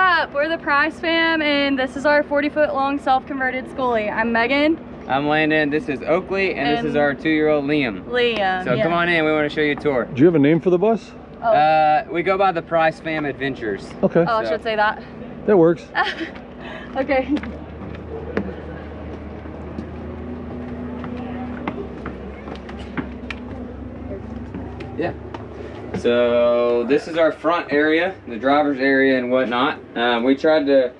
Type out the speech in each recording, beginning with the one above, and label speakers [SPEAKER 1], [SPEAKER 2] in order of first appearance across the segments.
[SPEAKER 1] up? We're the Price Fam, and this is our 40-foot long self-converted schoolie. I'm Megan.
[SPEAKER 2] I'm Landon. This is Oakley, and this is our 2-year-old Liam.
[SPEAKER 1] So
[SPEAKER 2] come on in. We want to show you a tour.
[SPEAKER 3] Do you have a name for the bus?
[SPEAKER 1] Oh.
[SPEAKER 2] We go by the Price Fam Adventures.
[SPEAKER 3] Okay.
[SPEAKER 1] Oh, I should say that.
[SPEAKER 3] That works.
[SPEAKER 1] Okay.
[SPEAKER 2] Yeah. So this is our front area, the driver's area and whatnot. We tried to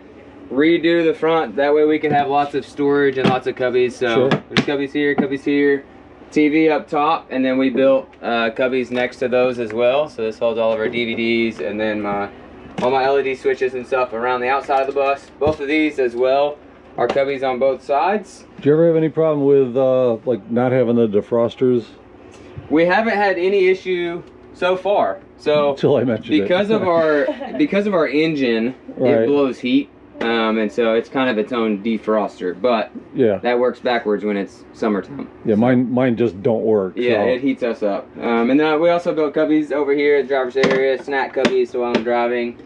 [SPEAKER 2] redo the front, that way we can have lots of storage and lots of cubbies. So there's cubbies here, TV up top, and then we built cubbies next to those as well. So this holds all of our DVDs, and then all my LED switches and stuff around the outside of the bus. Both of these as well are cubbies on both sides.
[SPEAKER 3] Do you ever have any problem with like not having the defrosters?
[SPEAKER 2] We haven't had any issue so far. So
[SPEAKER 3] until I mentioned
[SPEAKER 2] because of our engine, it blows heat, and so it's kind of its own defroster. But yeah, that works backwards when it's summertime.
[SPEAKER 3] Yeah, mine just don't work.
[SPEAKER 2] Yeah, it heats us up. And then we also built cubbies over here at the driver's area, snack cubbies, so while I'm driving.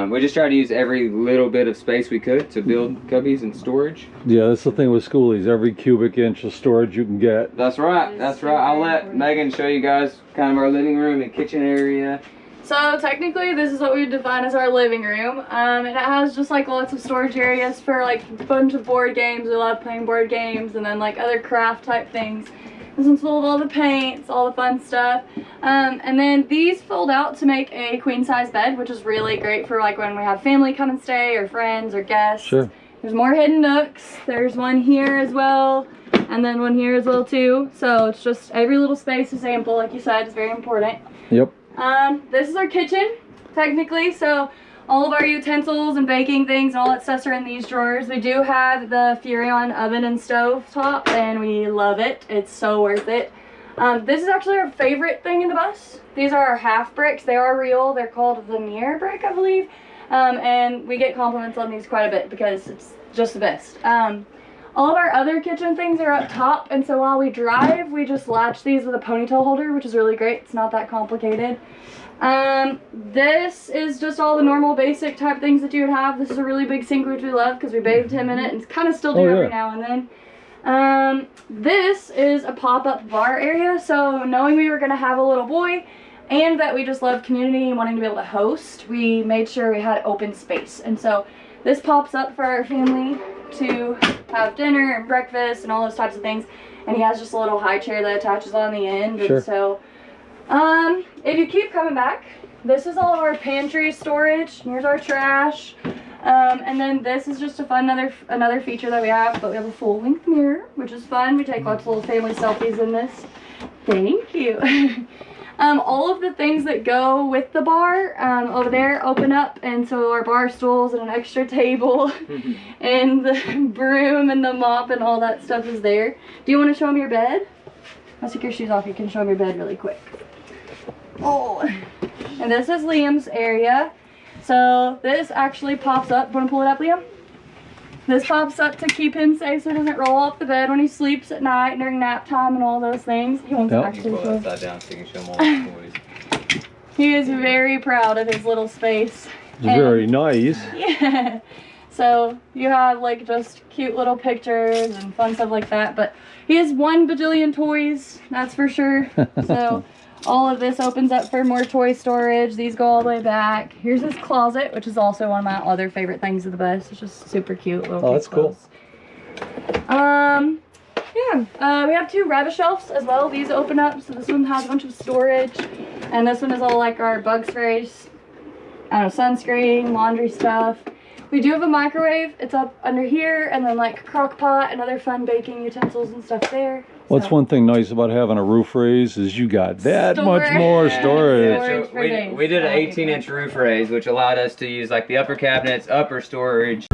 [SPEAKER 2] We just try to use every little bit of space we could to build cubbies and storage.
[SPEAKER 3] Yeah, that's the thing with schoolies. Every cubic inch of storage you can get.
[SPEAKER 2] That's right. That's right. I'll let Megan show you guys kind of our living room and kitchen area.
[SPEAKER 1] So technically this is what we define as our living room. And it has just like lots of storage areas for like a bunch of board games. We love playing board games, and then like other craft type things. This one's full of all the paints, all the fun stuff. And then these fold out to make a queen size bed, which is really great for like when we have family come and stay, or friends or guests.
[SPEAKER 3] Sure.
[SPEAKER 1] There's more hidden nooks. There's one here as well, and then one here as well too. So it's just every little space is ample, like you said, is very important.
[SPEAKER 3] Yep.
[SPEAKER 1] This is our kitchen, technically. So all of our utensils and baking things and all that stuff are in these drawers. We do have the Furrion oven and stove top, and we love it. It's so worth it. This is actually our favorite thing in the bus. These are our half bricks. They are real. They're called veneer brick, I believe. And we get compliments on these quite a bit because it's just the best. All of our other kitchen things are up top, and so while we drive, we just latch these with a ponytail holder, which is really great. It's not that complicated. This is just all the normal basic type things that you would have. This is a really big sink, which we love because we bathed him in it and kind of still do every now and then. This is a pop-up bar area. So knowing we were going to have a little boy and that we just love community and wanting to be able to host, we made sure we had open space. And so this pops up for our family to have dinner and breakfast and all those types of things. And he has just a little high chair that attaches on the end. And so if you keep coming back, this is all of our pantry storage. Here's our trash. And then this is just a fun another feature that we have, but we have a full-length mirror, which is fun. We take lots of little family selfies in this. Thank you. All of the things that go with the bar over there open up, and so our bar stools and an extra table and the broom and the mop and all that stuff is there. Do you want to show them your bed? Let's take your shoes off. You can show them your bed really quick. Oh, and this is Liam's area. So this actually pops up. Want to pull it up, Liam? This pops up to keep him safe so he doesn't roll off the bed when he sleeps at night during nap time and all those things. He wants to actually
[SPEAKER 2] pull it upside down so you can show him all his toys.
[SPEAKER 1] He is very proud of his little space.
[SPEAKER 3] It's very nice.
[SPEAKER 1] Yeah. So you have like just cute little pictures and fun stuff like that. But he has 1 bajillion toys, that's for sure. So all of this opens up for more toy storage. These go all the way back. Here's his closet, which is also one of my other favorite things of the bus. It's just super cute. Little
[SPEAKER 3] that's cool.
[SPEAKER 1] Yeah, we have 2 rabbit shelves as well. These open up, so this one has a bunch of storage. And this one is all like our bug sprays, I don't know, sunscreen, laundry stuff. We do have a microwave. It's up under here, and then like crock pot and other fun baking utensils and stuff there.
[SPEAKER 3] Well, that's one thing nice about having a roof raise is you got that much more storage.
[SPEAKER 2] Yeah, so we did an 18-inch roof raise, which allowed us to use like the upper cabinets, upper storage.